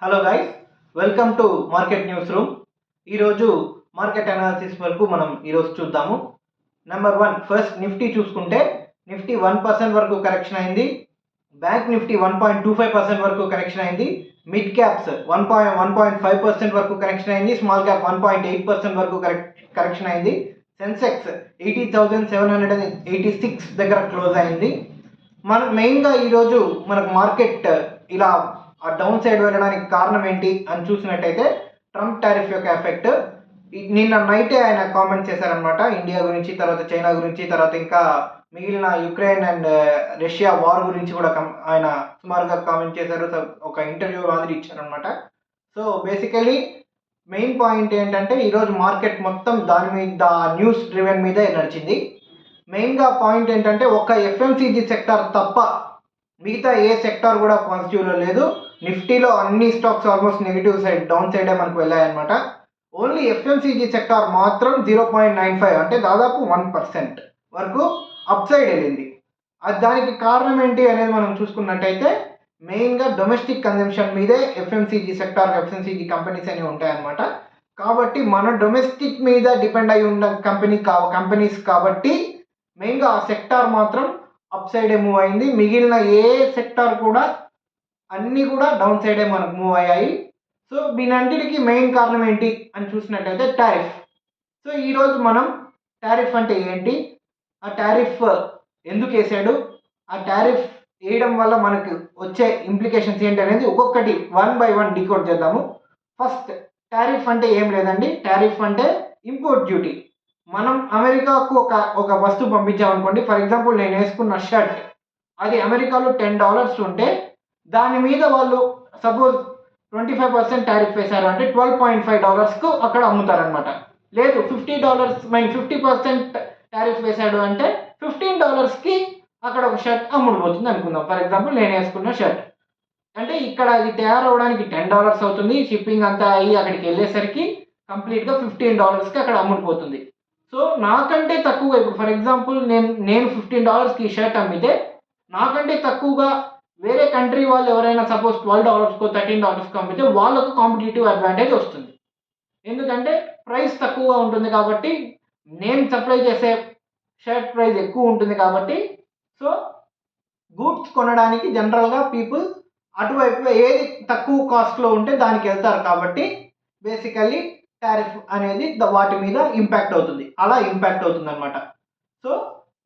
Hello guys, welcome to market news room. ఈరోజు market analysis వరకు మనం ఈరోజు చూద్దాము. నెంబర్ 1, ఫస్ట్ నిఫ్టీ చూసుకుంటే నిఫ్టీ 1% వరకు కరెక్షన్ అయింది. బ్యాంక్ నిఫ్టీ 1.25% వరకు కరెక్షన్ అయింది. మిడ్ క్యాప్స్ 1.5% వరకు కరెక్షన్ అయింది. స్మాల్ క్యాప్ 1.8% వరకు కరెక్షన్ అయింది. సెన్సెక్స్ 80,786 దగ్గర క్లోజ్ అయింది. మెయిన్గా ఈరోజు మనకు మార్కెట్ ఇలా ఆ డౌన్ సైడ్ వెళ్ళడానికి కారణం ఏంటి అని చూసినట్టయితే ట్రంప్ టారిఫ్ యొక్క ఎఫెక్ట్. నిన్న నైటే ఆయన కామెంట్ చేశారనమాట, ఇండియా గురించి, తర్వాత చైనా గురించి, తర్వాత ఇంకా మిగిలిన యుక్రెయిన్ అండ్ రష్యా వార్ గురించి కూడా ఆయన సుమారుగా కామెంట్ చేశారు. ఒక ఇంటర్వ్యూ మాదిరి ఇచ్చారనమాట. సో బేసికలీ మెయిన్ పాయింట్ ఏంటంటే ఈరోజు మార్కెట్ మొత్తం దాని మీద న్యూస్ డ్రివెన్ మీదే నడిచింది. మెయిన్గా పాయింట్ ఏంటంటే ఒక్క ఎఫ్ఎంసీజీ సెక్టార్ తప్ప మిగతా ఏ సెక్టార్ కూడా పాజిటివ్లో లేదు. నిఫ్టీలో అన్ని stocks almost negative side, down సైడే మనకు వెళ్ళాయన్నమాట. ఓన్లీ ఎఫ్ఎంసీజీ సెక్టార్ మాత్రం 0.95 అంటే దాదాపు 1% వరకు అప్ సైడ్ వెళ్ళింది. దానికి కారణం ఏంటి అనేది మనం చూసుకున్నట్టయితే మెయిన్గా డొమెస్టిక్ కన్జంప్షన్ మీదే ఎఫ్ఎంసీజీ సెక్టార్, ఎఫ్ఎంసీజీ కంపెనీస్ అనేవి ఉంటాయన్నమాట. కాబట్టి మన డొమెస్టిక్ మీద డిపెండ్ అయి ఉన్న కంపెనీస్ కాబట్టి మెయిన్గా ఆ సెక్టార్ మాత్రం అప్ సైడే మూవ్ అయింది. మిగిలిన ఏ సెక్టార్ కూడా అన్నీ కూడా డౌన్ సైడే మనకు మూవ్ అయ్యాయి. సో దీనంటికి మెయిన్ కారణం ఏంటి అని చూసినట్టయితే టారిఫ్. సో ఈరోజు మనం టారిఫ్ అంటే ఏంటి, ఆ టారిఫ్ ఎందుకు వేసాడు, ఆ టారిఫ్ వేయడం వల్ల మనకు వచ్చే ఇంప్లికేషన్స్ ఏంటి అనేది ఒక్కొక్కటి 1 by 1 డికోడ్ చేద్దాము. ఫస్ట్, టారిఫ్ అంటే ఏం లేదండి. టారిఫ్ అంటే ఇంపోర్ట్ డ్యూటీ. మనం అమెరికాకు ఒక వస్తువు పంపించామనుకోండి. ఫర్ ఎగ్జాంపుల్ నేను వేసుకున్న షర్ట్ అది అమెరికాలో $10 ఉంటే దాని మీద వాళ్ళు సపోజ్ 25% టారిఫ్ వేశారు అంటే $12.5కు అక్కడ అమ్ముతారనమాట. లేదు $50 టారిఫ్ వేశాడు అంటే $15కి అక్కడ ఒక షర్ట్ అమ్ముడుపోతుంది అనుకుందాం. ఫర్ ఎగ్జాంపుల్ నేను వేసుకున్న షర్ట్ అంటే ఇక్కడ అది తయారవడానికి $10 అవుతుంది. షిప్పింగ్ అంతా అయ్యి అక్కడికి వెళ్ళేసరికి కంప్లీట్గా $15కి అక్కడ అమ్ముడుపోతుంది. సో నాకంటే తక్కువగా, ఇప్పుడు ఫర్ ఎగ్జాంపుల్ నేను $15కి షర్ట్ అమ్మితే నాకంటే తక్కువగా వేరే కంట్రీ వాళ్ళు ఎవరైనా సపోజ్ $12కో $13కో అమ్మితే వాళ్ళకు కాంపిటేటివ్ అడ్వాంటేజ్ వస్తుంది. ఎందుకంటే ప్రైస్ తక్కువగా ఉంటుంది కాబట్టి, నేను సప్లై చేసే షర్ట్ ప్రైస్ ఎక్కువ ఉంటుంది కాబట్టి, సో గూడ్స్ కొనడానికి జనరల్గా పీపుల్ అటువైపు ఏది తక్కువ కాస్ట్లో ఉంటే దానికి వెళ్తారు. కాబట్టి బేసికల్లీ టారిఫ్ అనేది వాటి మీద ఇంపాక్ట్ అవుతుంది. అలా ఇంపాక్ట్ అవుతుంది అనమాట. సో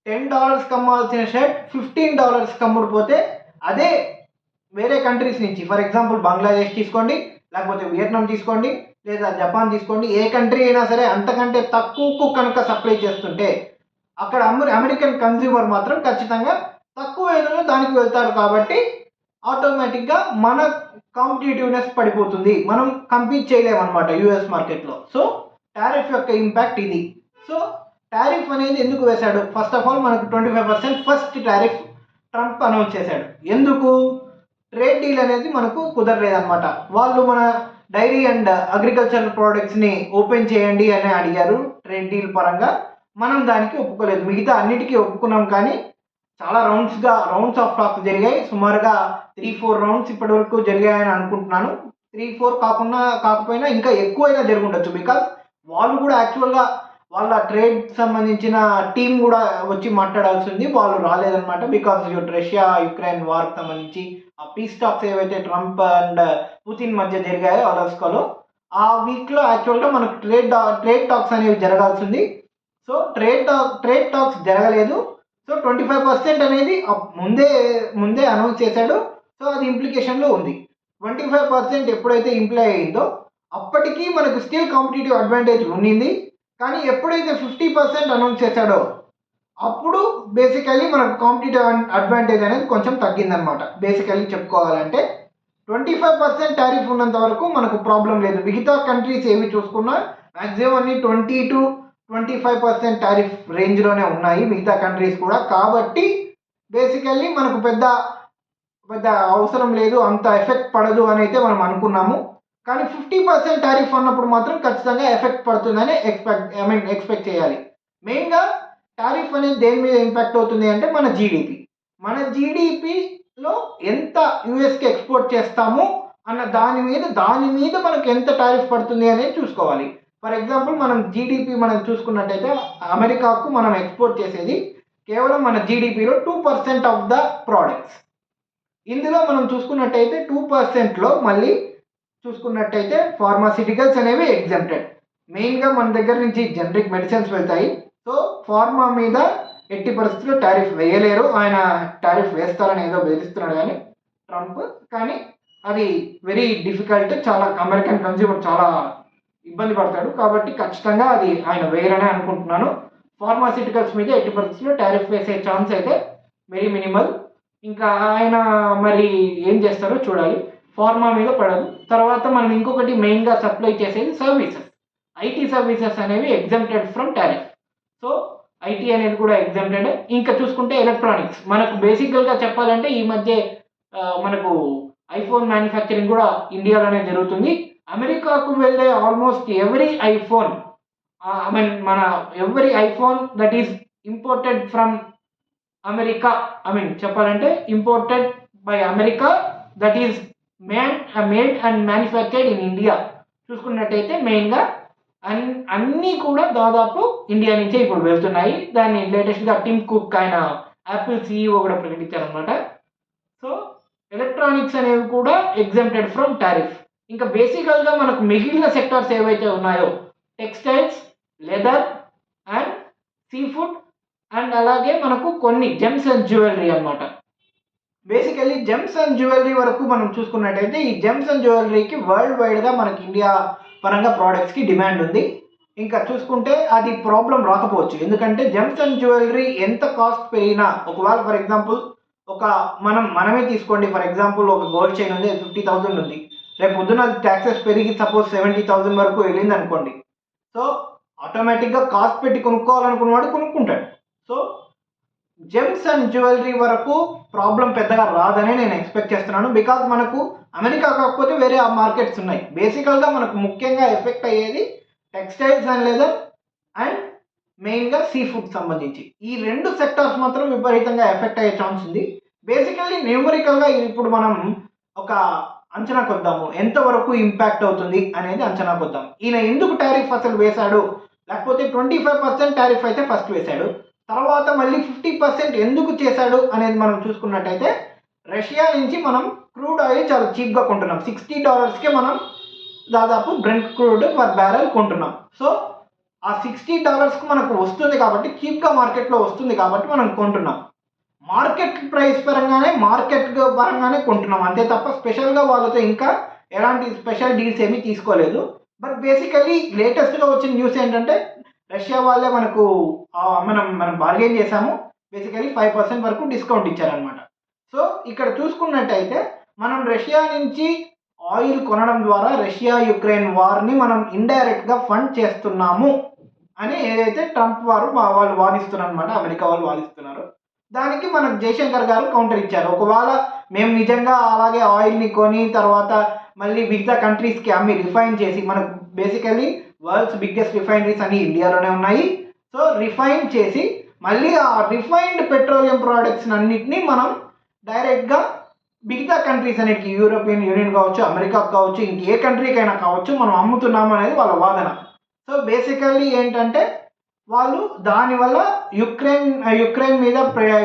$10 అమ్మాల్సిన షర్ట్ $15 అమ్ముడుపోతే అదే వేరే కంట్రీస్ నుంచి, ఫర్ ఎగ్జాంపుల్ బంగ్లాదేశ్ తీసుకోండి, లేకపోతే వియత్నాం తీసుకోండి, లేదా జపాన్ తీసుకోండి, ఏ కంట్రీ అయినా సరే అంతకంటే తక్కువకు కనుక సప్లై చేస్తుంటే అక్కడ అమెరికన్ కన్జ్యూమర్ మాత్రం ఖచ్చితంగా తక్కువ ఏదో దానికి వెళ్తారు. కాబట్టి ఆటోమేటిక్గా మన కాంపిటేటివ్నెస్ పడిపోతుంది, మనం కంపీట్ చేయలేమన్నమాట యూఎస్ మార్కెట్లో. సో టారిఫ్ యొక్క ఇంపాక్ట్ ఇది. సో టారిఫ్ అనేది ఎందుకు వేశాడు? ఫస్ట్ ఆఫ్ ఆల్ మనకు 25% ఫస్ట్ టారిఫ్ ట్రంప్ అనౌన్స్ చేశాడు. ఎందుకు? ట్రేడ్ డీల్ అనేది మనకు కుదరలేదన్నమాట. వాళ్ళు మన డైరీ అండ్ అగ్రికల్చరల్ ప్రోడక్ట్స్ని ఓపెన్ చేయండి అని అడిగారు ట్రేడ్ డీల్ పరంగా. మనం దానికి ఒప్పుకోలేదు. మిగతా అన్నిటికీ ఒప్పుకున్నాం, కానీ చాలా రౌండ్స్ ఆఫ్ టాక్స్ జరిగాయి. సుమారుగా 3-4 రౌండ్స్ ఇప్పటి వరకు జరిగాయని అనుకుంటున్నాను. 3-4 కాకపోయినా ఇంకా ఎక్కువైనా జరుగుండొచ్చు. బికాస్ వాళ్ళు కూడా యాక్చువల్గా వాళ్ళ ట్రేడ్ సంబంధించిన టీం కూడా వచ్చి మాట్లాడాల్సింది, వాళ్ళు రాలేదన్నమాట. బికాస్ రష్యా యుక్రెయిన్ వార్కి సంబంధించి ఆ పీస్ టాక్స్ ఏవైతే ట్రంప్ అండ్ పుతిన్ మధ్య జరిగాయో అలాస్కాలో, ఆ వీక్లో యాక్చువల్గా మనకు ట్రేడ్ టాక్స్ అనేవి జరగాల్సింది. సో ట్రేడ్ టాక్స్ జరగలేదు. సో 25% అనేది ముందే అనౌన్స్ చేశాడు. సో అది ఇంప్లికేషన్లో ఉంది. 25% ఎప్పుడైతే ఇంప్లై అయిందో అప్పటికీ మనకు స్టిల్ కాంపిటేటివ్ అడ్వాంటేజ్ ఉండింది. కానీ ఎప్పుడైతే 50% అనౌన్స్ చేశాడో అప్పుడు బేసికలీ మనకు కాంపిటేటివ్ అడ్వాంటేజ్ అనేది కొంచెం తగ్గిందనమాట. బేసికలీ చెప్పుకోవాలంటే 25% టారిఫ్ ఉన్నంత వరకు మనకు ప్రాబ్లం లేదు. మిగతా కంట్రీస్ ఏవి చూసుకున్నా మ్యాక్సిమం అన్ని 20-25% టారిఫ్ రేంజ్లోనే ఉన్నాయి మిగతా కంట్రీస్ కూడా. కాబట్టి బేసికల్లీ మనకు పెద్ద అవసరం లేదు, అంత ఎఫెక్ట్ పడదు అని అయితే మనం అనుకున్నాము. కానీ 50% టారిఫ్ అన్నప్పుడు మాత్రం ఖచ్చితంగా ఎఫెక్ట్ పడుతుందని ఎక్స్పెక్ట్ చేయాలి. మెయిన్గా టారిఫ్ అనేది దేని మీద ఇంపాక్ట్ అవుతుంది అంటే మన జీడిపిలో ఎంత యూఎస్కి ఎక్స్పోర్ట్ చేస్తామో అన్న దాని మీద మనకు ఎంత టారిఫ్ పడుతుంది అనేది చూసుకోవాలి. ఫర్ ఎగ్జాంపుల్ మనం జీడిపి మనం చూసుకున్నట్టయితే అమెరికాకు మనం ఎక్స్పోర్ట్ చేసేది కేవలం మన జీడిపిలో 2% ఆఫ్ ద ప్రోడక్ట్స్. ఇందులో మనం చూసుకున్నట్టయితే 2%లో మళ్ళీ చూసుకున్నట్టయితే ఫార్మాసిటికల్స్ అనేవి ఎగ్జామ్టెడ్. మెయిన్గా మన దగ్గర నుంచి జనరిక్ మెడిసిన్స్ వెళ్తాయి. సో ఫార్మా మీద ఎట్టి పరిస్థితుల్లో టారిఫ్ వేయలేరు. ఆయన టారిఫ్ వేస్తారని ఏదో బెదిరిస్తున్నాడు కానీ ట్రంప్, కానీ అది వెరీ డిఫికల్ట్. చాలా అమెరికన్ కన్స్యూమర్ చాలా ఇబ్బంది పడతాడు. కాబట్టి ఖచ్చితంగా అది ఆయన వేయరనే అనుకుంటున్నాను. ఫార్మాసిటికల్స్ మీద ఎట్టి పరిస్థితుల్లో టారిఫ్ వేసే ఛాన్స్ అయితే వెరీ మినిమల్. ఇంకా ఆయన మరి ఏం చేస్తారో చూడాలి. ఫార్మా మీద పడదు. తర్వాత మనం ఇంకొకటి మెయిన్గా సప్లై చేసేది సర్వీసెస్. ఐటీ సర్వీసెస్ అనేవి exempted from tariff. So IT అనేది కూడా ఎగ్జామ్టెడ్. ఇంకా చూసుకుంటే ఎలక్ట్రానిక్స్, మనకు బేసికల్గా చెప్పాలంటే ఈ మధ్య మనకు ఐఫోన్ మ్యానుఫ్యాక్చరింగ్ కూడా ఇండియాలోనే జరుగుతుంది. అమెరికాకు వెళ్ళే almost every iPhone that is imported from America, చెప్పాలంటే imported by America, that is made and manufactured in India. చూసుకున్నట్టయితే మెయిన్గా అన్నీ కూడా దాదాపు ఇండియా నుంచే ఇప్పుడు వెళ్తున్నాయి. దాన్ని లేటెస్ట్గా టిమ్ కుక్ ఆయన యాపిల్ సిఇఓ కూడా ప్రకటించారనమాట. సో ఎలక్ట్రానిక్స్ అనేవి కూడా ఎగ్జామ్టెడ్ ఫ్రమ్ టారిఫ్. ఇంకా బేసికల్గా మనకు మిగిలిన సెక్టార్స్ ఏవైతే ఉన్నాయో textiles, leather and sea food and అలాగే మనకు కొన్ని జెమ్స్ అండ్ జ్యువెలరీ అనమాట. బేసికల్లీ జెమ్స్ అండ్ జ్యువెలరీ వరకు మనం చూసుకున్నట్టయితే ఈ జెమ్స్ అండ్ జ్యువెలరీకి వరల్డ్ వైడ్గా మనకి ఇండియా పరంగా ప్రోడక్ట్స్కి డిమాండ్ ఉంది. ఇంకా చూసుకుంటే అది ప్రాబ్లం రాకపోవచ్చు. ఎందుకంటే జెమ్స్ అండ్ జ్యువెలరీ ఎంత కాస్ట్ పెరిగినా, ఒకవేళ ఫర్ ఎగ్జాంపుల్ మనమే తీసుకోండి, ఫర్ ఎగ్జాంపుల్ ఒక గోల్డ్ చైన్ ఉంది, 50,000 ఉంది. రేపు పొద్దున ట్యాక్సెస్ పెరిగి సపోజ్ 70,000 వరకు వెళ్ళింది అనుకోండి. సో ఆటోమేటిక్గా కాస్ట్ పెట్టి కొనుక్కోవాలనుకున్నవాడు కొనుక్కుంటాడు. సో జెమ్స్ అండ్ జ్యువెలరీ వరకు ప్రాబ్లం పెద్దగా రాదని నేను ఎక్స్పెక్ట్ చేస్తున్నాను. బికాజ్ మనకు అమెరికా కాకపోతే వేరే ఆ మార్కెట్స్ ఉన్నాయి. బేసికల్గా మనకు ముఖ్యంగా ఎఫెక్ట్ అయ్యేది టెక్స్టైల్స్ అండ్ లెదర్ అండ్ మెయిన్గా సీ ఫుడ్ సంబంధించి ఈ రెండు సెక్టార్స్ మాత్రం విపరీతంగా ఎఫెక్ట్ అయ్యే ఛాన్స్ ఉంది. బేసికల్లీ న్యూమరికల్గా ఇప్పుడు మనం ఒక అంచనాకు వద్దాము, ఎంతవరకు ఇంపాక్ట్ అవుతుంది అనేది అంచనాకు వద్దాం. ఈయన ఎందుకు టారిఫ్ అసలు వేశాడు, లేకపోతే 25% టారిఫ్ అయితే ఫస్ట్ వేశాడు, తర్వాత మళ్ళీ 50% ఎందుకు చేశాడు అనేది మనం చూసుకున్నట్టయితే రష్యా నుంచి మనం క్రూడ్ ఆయిల్ చాలా చీప్గా కొంటున్నాం. $60కే మనం దాదాపు బ్రెంట్ క్రూడ్ పర్ బ్యారెల్ కొంటున్నాం. సో ఆ $60కు మనకు వస్తుంది కాబట్టి, చీప్గా మార్కెట్లో వస్తుంది కాబట్టి మనం కొంటున్నాం. మార్కెట్ ప్రైస్ పరంగానే కొంటున్నాం అంతే తప్ప స్పెషల్గా వాళ్ళతో ఇంకా ఎలాంటి స్పెషల్ డీల్స్ ఏమీ తీసుకోలేదు. బట్ బేసికలీ లేటెస్ట్గా వచ్చిన న్యూస్ ఏంటంటే రష్యా వాళ్ళే మనం బార్గెన్ చేసాము, బేసికలీ 5% వరకు డిస్కౌంట్ ఇచ్చారనమాట. సో ఇక్కడ చూసుకున్నట్టయితే మనం రష్యా నుంచి ఆయిల్ కొనడం ద్వారా రష్యా యుక్రెయిన్ వార్ని మనం ఇండైరెక్ట్గా ఫండ్ చేస్తున్నాము అని ఏదైతే ట్రంప్ వాళ్ళు వాదిస్తున్నారు అనమాట, అమెరికా వాళ్ళు వాదిస్తున్నారు. దానికి మనకు జయశంకర్ గారు కౌంటర్ ఇచ్చారు. ఒకవేళ మేము నిజంగా అలాగే ఆయిల్ని కొని తర్వాత మళ్ళీ మిగతా కంట్రీస్కి అమ్మి రిఫైన్ చేసి, మనకు బేసికలీ వరల్డ్స్ బిగ్గెస్ట్ రిఫైనరీస్ అన్ని ఇండియాలోనే ఉన్నాయి. సో రిఫైన్ చేసి మళ్ళీ ఆ రిఫైన్డ్ పెట్రోలియం ప్రోడక్ట్స్ అన్నిటినీ మనం డైరెక్ట్గా మిగతా కంట్రీస్ అన్నిటికీ, యూరోపియన్ యూనియన్ కావచ్చు, అమెరికా కావచ్చు, ఇంకే కంట్రీకైనా కావచ్చు, మనం అమ్ముతున్నాము అనేది వాళ్ళ వాదన. సో బేసికల్లీ ఏంటంటే వాళ్ళు దానివల్ల యుక్రెయిన్ మీద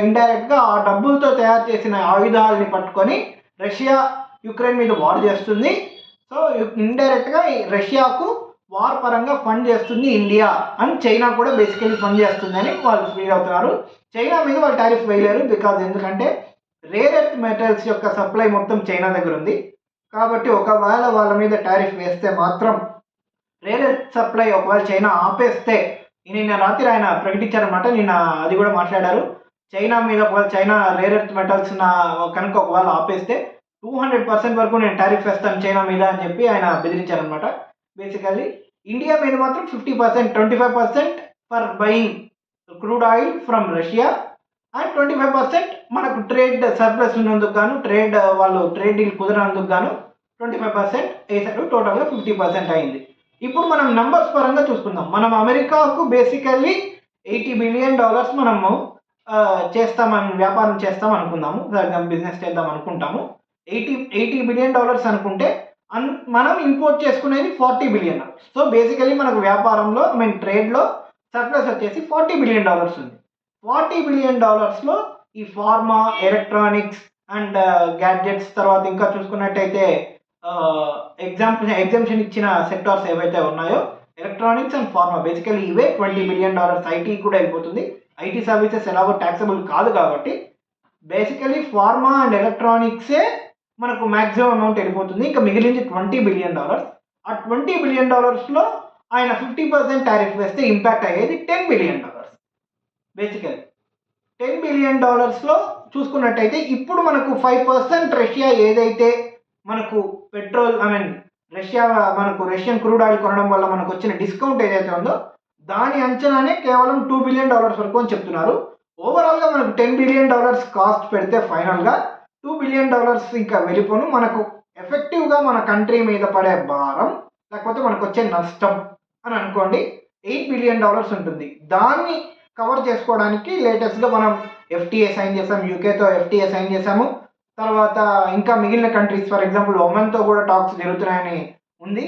ఇండైరెక్ట్గా ఆ డబ్బులతో తయారు చేసిన ఆయుధాలని పట్టుకొని రష్యా యుక్రెయిన్ మీద వార్ చేస్తుంది. సో ఇండైరెక్ట్గా రష్యాకు వార్ పరంగా ఫండ్ చేస్తుంది ఇండియా అని చైనా కూడా బేసికలీ ఫండ్ చేస్తుందని వాళ్ళు ఫీల్ అవుతున్నారు. చైనా మీద వాళ్ళు టారిఫ్ వేయలేరు, బికాజ్ ఎందుకంటే రేర్ ఎర్త్ మెటల్స్ యొక్క సప్లై మొత్తం చైనా దగ్గర ఉంది. కాబట్టి ఒకవేళ వాళ్ళ మీద టారిఫ్ వేస్తే మాత్రం రేర్ ఎర్త్ సప్లై ఒకవేళ చైనా ఆపేస్తే, నిన్న రాత్రి ఆయన ప్రకటించారనమాట, నిన్న అది కూడా మాట్లాడారు, చైనా మీద ఒకవేళ చైనా రేర్ ఎర్త్ మెటల్స్ కనుక ఒకవేళ ఆపేస్తే 200% వరకు నేను టారిఫ్ వేస్తాను చైనా మీద అని చెప్పి ఆయన బెదిరించారనమాట. బేసికల్లీ ఇండియా మీద మాత్రం 50%, 25% for buying crude oil from Russia and 25% మనకు ట్రేడ్ సర్ప్లస్ ఉన్నందుకు గాను, ట్రేడ్ డీల్ కుదరనందుకు గాను 25% వేసాడు. టోటల్గా 50% అయింది. ఇప్పుడు మనం నంబర్స్ పరంగా చూసుకుందాం. మనం అమెరికాకు బేసికల్లీ $80 బిలియన్ మనము వ్యాపారం చేస్తాం అనుకుందాము, బిజినెస్ చేద్దాం అనుకుంటాము. $80 బిలియన్ అనుకుంటే మనం ఇంపోర్ట్ చేసుకునేది $40 బిలియన్. సో బేసికలీ మనకు వ్యాపారంలో ట్రేడ్లో సర్ప్లస్ వచ్చేసి $40 బిలియన్ ఉంది. $40 బిలియన్ ఈ ఫార్మా, ఎలక్ట్రానిక్స్ అండ్ గ్యాడ్జెట్స్, తర్వాత ఇంకా చూసుకున్నట్టయితే ఎగ్జామ్షన్ ఇచ్చిన సెక్టార్స్ ఏవైతే ఉన్నాయో ఎలక్ట్రానిక్స్ అండ్ ఫార్మా, బేసికలీ ఇవే $20 బిలియన్. ఐటీ కూడా వెళ్ళిపోతుంది. ఐటీ సర్వీసెస్ ఎలాగో ట్యాక్సబుల్ కాదు కాబట్టి బేసికలీ ఫార్మా అండ్ ఎలక్ట్రానిక్సే మనకు మ్యాక్సిమం అమౌంట్ వెళ్ళిపోతుంది. ఇంకా మిగిలింది $20 బిలియన్. ఆ $20 బిలియన్ ఆయన 50% టారిఫ్ వేస్తే ఇంపాక్ట్ అయ్యేది $10 బిలియన్. బేసికలీ $10 బిలియన్ చూసుకున్నట్టయితే ఇప్పుడు మనకు 5% రష్యా ఏదైతే మనకు పెట్రోల్ రష్యన్ క్రూడ్ ఆయిల్ కొనడం వల్ల మనకు వచ్చిన డిస్కౌంట్ ఏదైతే ఉందో దాని అంచనానే కేవలం $2 బిలియన్ వరకు అని చెప్తున్నారు. ఓవరాల్గా మనకు $10 బిలియన్ కాస్ట్ పెడితే ఫైనల్గా $2 బిలియన్ ఇంకా వెళ్ళిపోను. మనకు ఎఫెక్టివ్గా మన కంట్రీ మీద పడే భారం లేకపోతే మనకు వచ్చే నష్టం అని అనుకోండి $8 బిలియన్ ఉంటుంది. దాన్ని కవర్ చేసుకోవడానికి లేటెస్ట్గా మనం FTA సైన్ చేసాం, యూకేతో FTA సైన్ చేసాము. తర్వాత ఇంకా మిగిలిన కంట్రీస్, ఫర్ ఎగ్జాంపుల్ ఒమన్తో కూడా టాక్స్ జరుగుతున్నాయని ఉంది.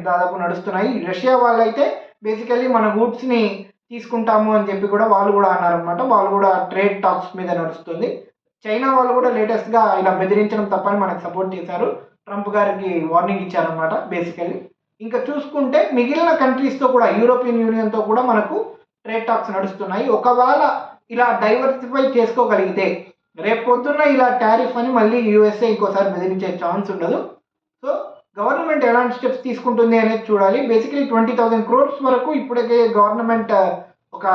దాదాపు నడుస్తున్నాయి. రష్యా వాళ్ళైతే బేసికలీ మన గూడ్స్ని తీసుకుంటాము అని చెప్పి కూడా వాళ్ళు కూడా అన్నారనమాట. వాళ్ళు కూడా ట్రేడ్ టాక్స్ మీద నడుస్తుంది. చైనా వాళ్ళు కూడా లేటెస్ట్గా ఇలా బెదిరించడం తప్పని మనకు సపోర్ట్ చేశారు. ట్రంప్ గారికి వార్నింగ్ ఇచ్చారనమాట బేసికలీ. ఇంకా చూసుకుంటే మిగిలిన కంట్రీస్తో కూడా, యూరోపియన్ యూనియన్తో కూడా మనకు ట్రేడ్ టాక్స్ నడుస్తున్నాయి. ఒకవేళ ఇలా డైవర్సిఫై చేసుకోగలిగితే రేపు పొద్దున్న ఇలా టారిఫ్ అని మళ్ళీ USA ఇంకోసారి బెదిరించే ఛాన్స్ ఉండదు. సో గవర్నమెంట్ ఎలాంటి స్టెప్స్ తీసుకుంటుంది అనేది చూడాలి. బేసికలీ 20,000 crores వరకు ఇప్పటికే గవర్నమెంట్ ఒక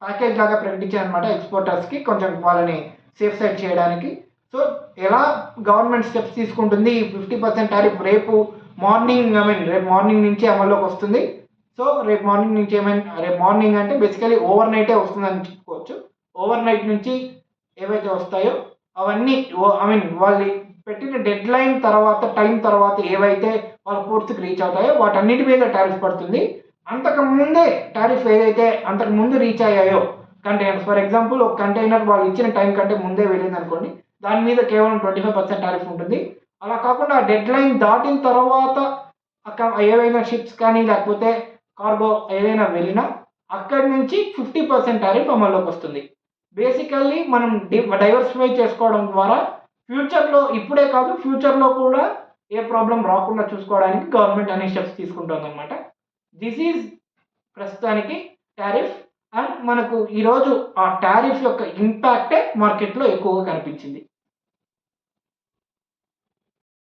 ప్యాకేజ్ లాగా ప్రకటించారనమాట ఎక్స్పోర్టర్స్కి, కొంచెం వాళ్ళని సేఫ్ సైడ్ చేయడానికి. సో ఎలా గవర్నమెంట్ స్టెప్స్ తీసుకుంటుంది, ఈ 50% టారిఫ్ రేపు మార్నింగ్ నుంచి అమల్లోకి వస్తుంది. సో రేపు మార్నింగ్ అంటే బేసికలీ ఓవర్ నైటే వస్తుందని చెప్పుకోవచ్చు. ఓవర్ నైట్ నుంచి ఏవైతే వస్తాయో అవన్నీ వాళ్ళు పెట్టిన డెడ్ లైన్ తర్వాత, టైం తర్వాత ఏవైతే వాళ్ళ పూర్తికి రీచ్ అవుతాయో వాటన్నిటి మీద టారిఫ్ పడుతుంది. అంతకుముందే టారిఫ్ ఏదైతే అంతకుముందు రీచ్ అయ్యాయో కంటైనర్స్, ఫర్ ఎగ్జాంపుల్ ఒక కంటైనర్ వాళ్ళు ఇచ్చిన టైం కంటే ముందే వెళ్ళింది అనుకోండి, దాని మీద కేవలం 25% టారిఫ్ ఉంటుంది. అలా కాకుండా డెడ్ లైన్ దాటిన తర్వాత ఏవైనా షిప్స్ కానీ లేకపోతే కార్గో ఏదైనా వెళ్ళినా అక్కడి నుంచి 50% టారిఫ్ అమల్లోకి వస్తుంది. బేసికల్లీ మనం డైవర్సిఫై చేసుకోవడం ద్వారా ఫ్యూచర్లో, ఇప్పుడే కాదు ఫ్యూచర్లో కూడా ఏ ప్రాబ్లం రాకుండా చూసుకోవడానికి గవర్నమెంట్ అనే స్టెప్స్ తీసుకుంటుంది అనమాట. దిస్ ఈజ్ ప్రస్తుతానికి టారిఫ్. అండ్ మనకు ఈరోజు ఆ టారిఫ్ యొక్క ఇంపాక్టే మార్కెట్లో ఎక్కువగా కనిపించింది.